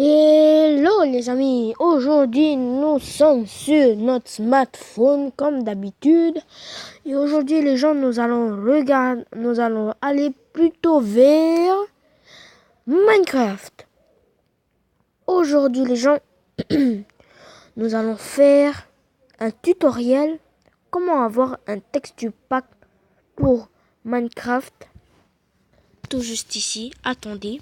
Hello les amis, aujourd'hui nous sommes sur notre smartphone comme d'habitude et aujourd'hui les gens nous allons aller plutôt vers Minecraft. Aujourd'hui les gens, nous allons faire un tutoriel comment avoir un texture pack pour Minecraft. Tout juste ici, attendez.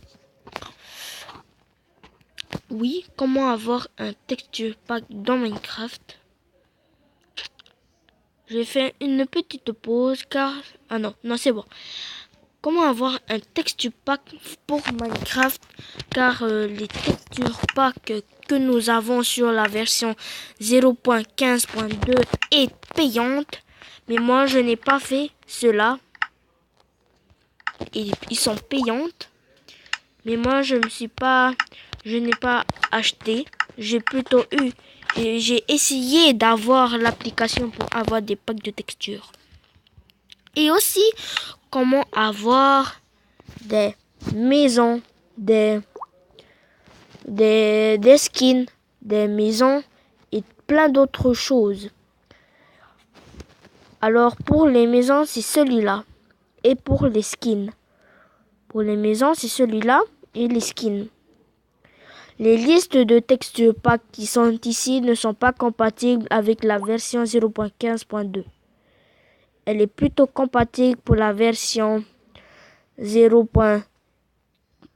Oui, comment avoir un texture pack dans Minecraft. J'ai fait une petite pause car... Ah non, c'est bon. Comment avoir un texture pack pour Minecraft car les texture pack que nous avons sur la version 0.15.2 est payante. Mais moi, je n'ai pas fait cela. Ils sont payantes. Mais moi, je n'ai pas acheté. J'ai essayé d'avoir l'application pour avoir des packs de textures. Et aussi, comment avoir des maisons, des skins, des maisons et plein d'autres choses. Alors, pour les maisons, c'est celui-là. Et pour les skins. Pour les maisons, c'est celui-là et les skins. Les listes de texture pack qui sont ici ne sont pas compatibles avec la version 0.15.2. Elle est plutôt compatible pour la version 0.13,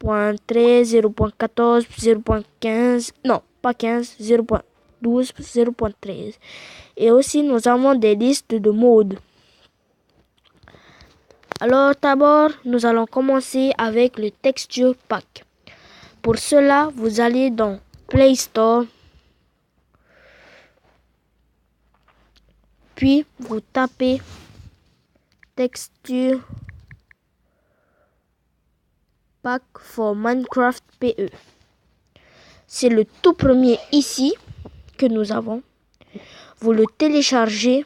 0.14, 0.15, non pas 15, 0.12, 0.13. Et aussi nous avons des listes de modes. Alors d'abord, nous allons commencer avec le texture pack. Pour cela, vous allez dans Play Store. Puis, vous tapez Texture Pack for Minecraft PE. C'est le tout premier ici que nous avons. Vous le téléchargez.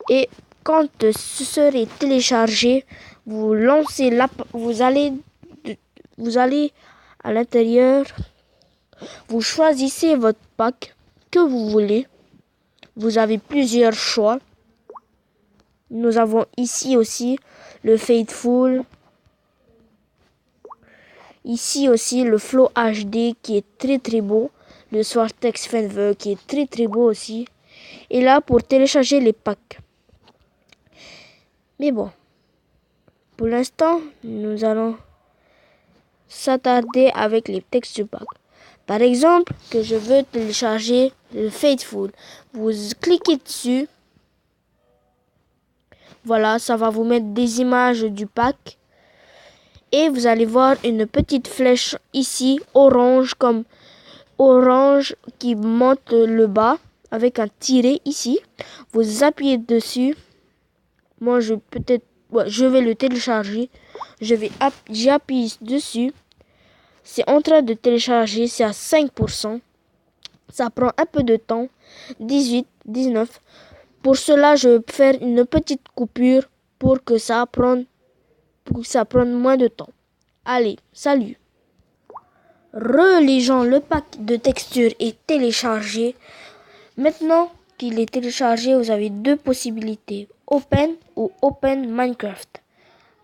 Et quand ce serait téléchargé, vous lancez vous allez à l'intérieur. Vous choisissez votre pack que vous voulez. Vous avez plusieurs choix. Nous avons ici aussi le Faithful. Ici aussi le Flow HD qui est très beau. Le Swartex Fenver qui est très beau aussi. Et là pour télécharger les packs. Mais bon. Pour l'instant, nous allons s'attarder avec les texture packs. Par exemple, que je veux télécharger le Faithful. Vous cliquez dessus. Voilà, ça va vous mettre des images du pack. Et vous allez voir une petite flèche ici, orange qui monte le bas avec un tiret ici. Vous appuyez dessus. Moi, je vais le télécharger. J'appuie dessus. C'est en train de télécharger, c'est à 5%. Ça prend un peu de temps. 18, 19. Pour cela, je vais faire une petite coupure pour que ça prenne moins de temps. Allez, salut. Les gens, le pack de texture est téléchargé. Maintenant qu'il est téléchargé, vous avez deux possibilités. Open ou Open Minecraft.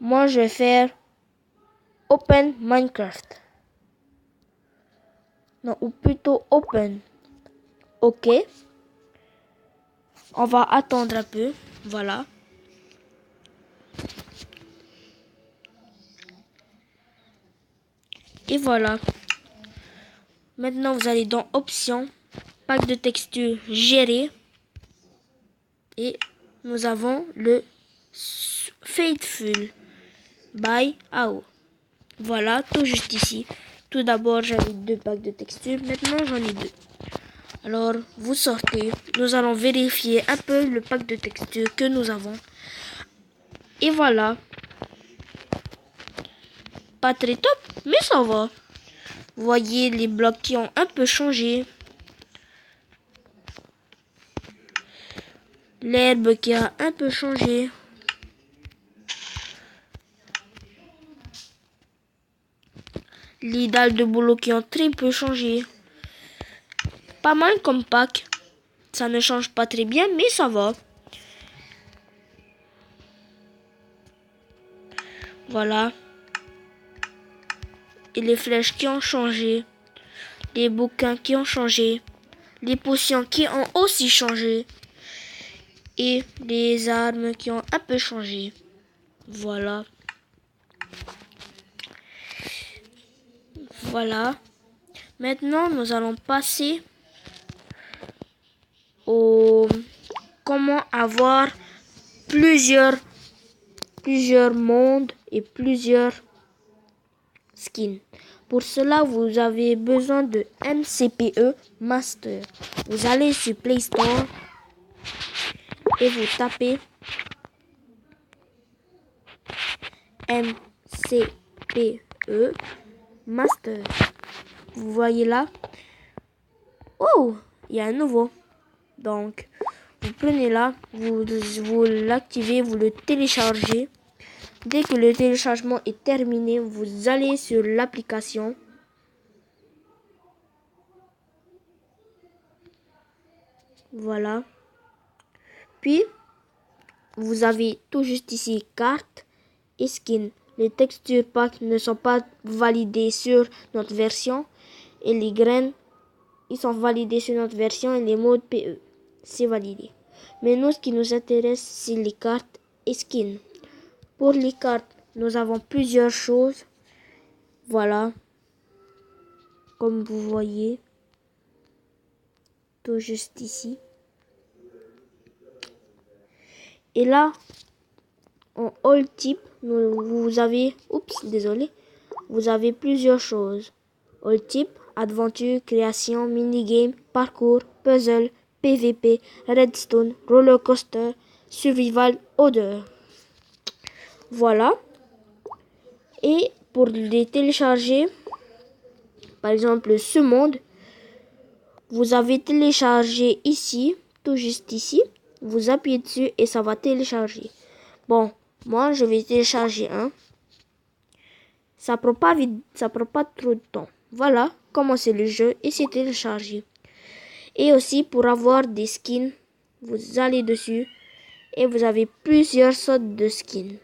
Moi, je vais faire Open Minecraft. Non, ou plutôt Open. OK. On va attendre un peu. Voilà. Et voilà. Maintenant, vous allez dans Options, pack de texture gérer. Et nous avons le Faithful by AO. Voilà, tout juste ici. Tout d'abord, j'avais deux packs de texture. Maintenant, j'en ai deux. Alors, vous sortez. Nous allons vérifier un peu le pack de texture que nous avons. Et voilà. Pas très top, mais ça va. Vous voyez les blocs qui ont un peu changé. L'herbe qui a un peu changé. Les dalles de boulot qui ont très peu changé. Pas mal comme pack. Ça ne change pas très bien, mais ça va. Voilà. Et les flèches qui ont changé. Les bouquins qui ont changé. Les potions qui ont aussi changé. Et les armes qui ont un peu changé. Voilà. Voilà. Maintenant, nous allons passer au comment avoir plusieurs mondes et plusieurs skins. Pour cela, vous avez besoin de MCPE Master. Vous allez sur Play Store et vous tapez MCPE Master. Vous voyez là? Oh, il y a un nouveau. Donc, vous prenez là, vous l'activez, vous le téléchargez. Dès que le téléchargement est terminé, vous allez sur l'application. Voilà. Puis, vous avez tout juste ici carte et skin. Les textures pack ne sont pas validées sur notre version. Et les graines, ils sont validés sur notre version. Et les modes PE, c'est validé. Mais nous, ce qui nous intéresse, c'est les cartes et skins. Pour les cartes, nous avons plusieurs choses. Voilà. Comme vous voyez. Tout juste ici. Et là, en all type, vous avez, vous avez plusieurs choses. All type, aventure, création, minigame, parcours, puzzle, PVP, redstone, roller coaster, survival, odeur. Voilà. Et pour les télécharger, par exemple ce monde, vous avez téléchargé ici, tout juste ici. Vous appuyez dessus et ça va télécharger. Bon, moi je vais télécharger un. Ça prend pas trop de temps. Voilà, commencez le jeu et c'est téléchargé. Et aussi pour avoir des skins, vous allez dessus et vous avez plusieurs sortes de skins.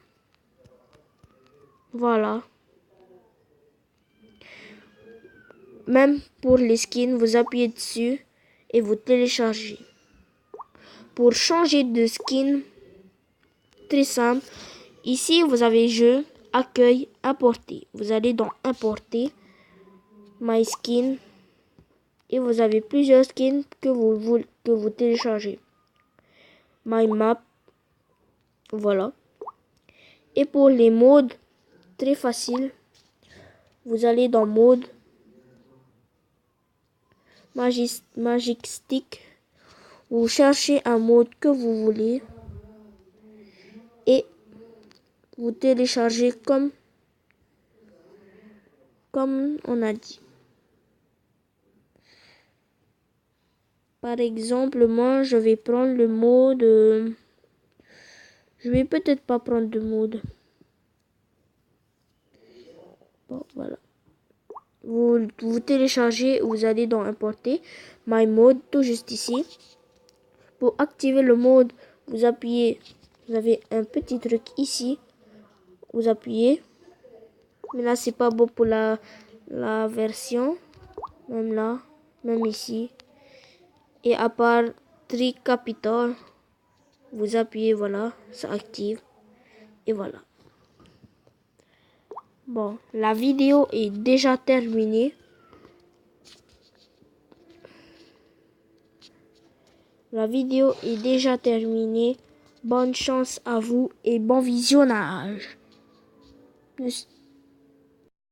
Voilà. Même pour les skins, vous appuyez dessus et vous téléchargez. Pour changer de skin, très simple. Ici, vous avez jeu, accueil, importer. Vous allez dans importer, my skin, et vous avez plusieurs skins que vous téléchargez. My map, voilà. Et pour les modes, très facile. Vous allez dans mode, magic stick. Vous cherchez un mode que vous voulez et vous téléchargez comme on a dit. Par exemple, moi je vais prendre le mode. Je vais peut-être pas prendre de mode. Bon, voilà. Vous téléchargez, vous allez dans importer, my mode, tout juste ici. Pour activer le mode, vous appuyez, vous avez un petit truc ici, vous appuyez. Mais là, c'est pas bon pour la version, même là, même ici. Et à part Tricapital, vous appuyez, voilà, ça active. Et voilà. Bon, la vidéo est déjà terminée. La vidéo est déjà terminée. Bonne chance à vous et bon visionnage.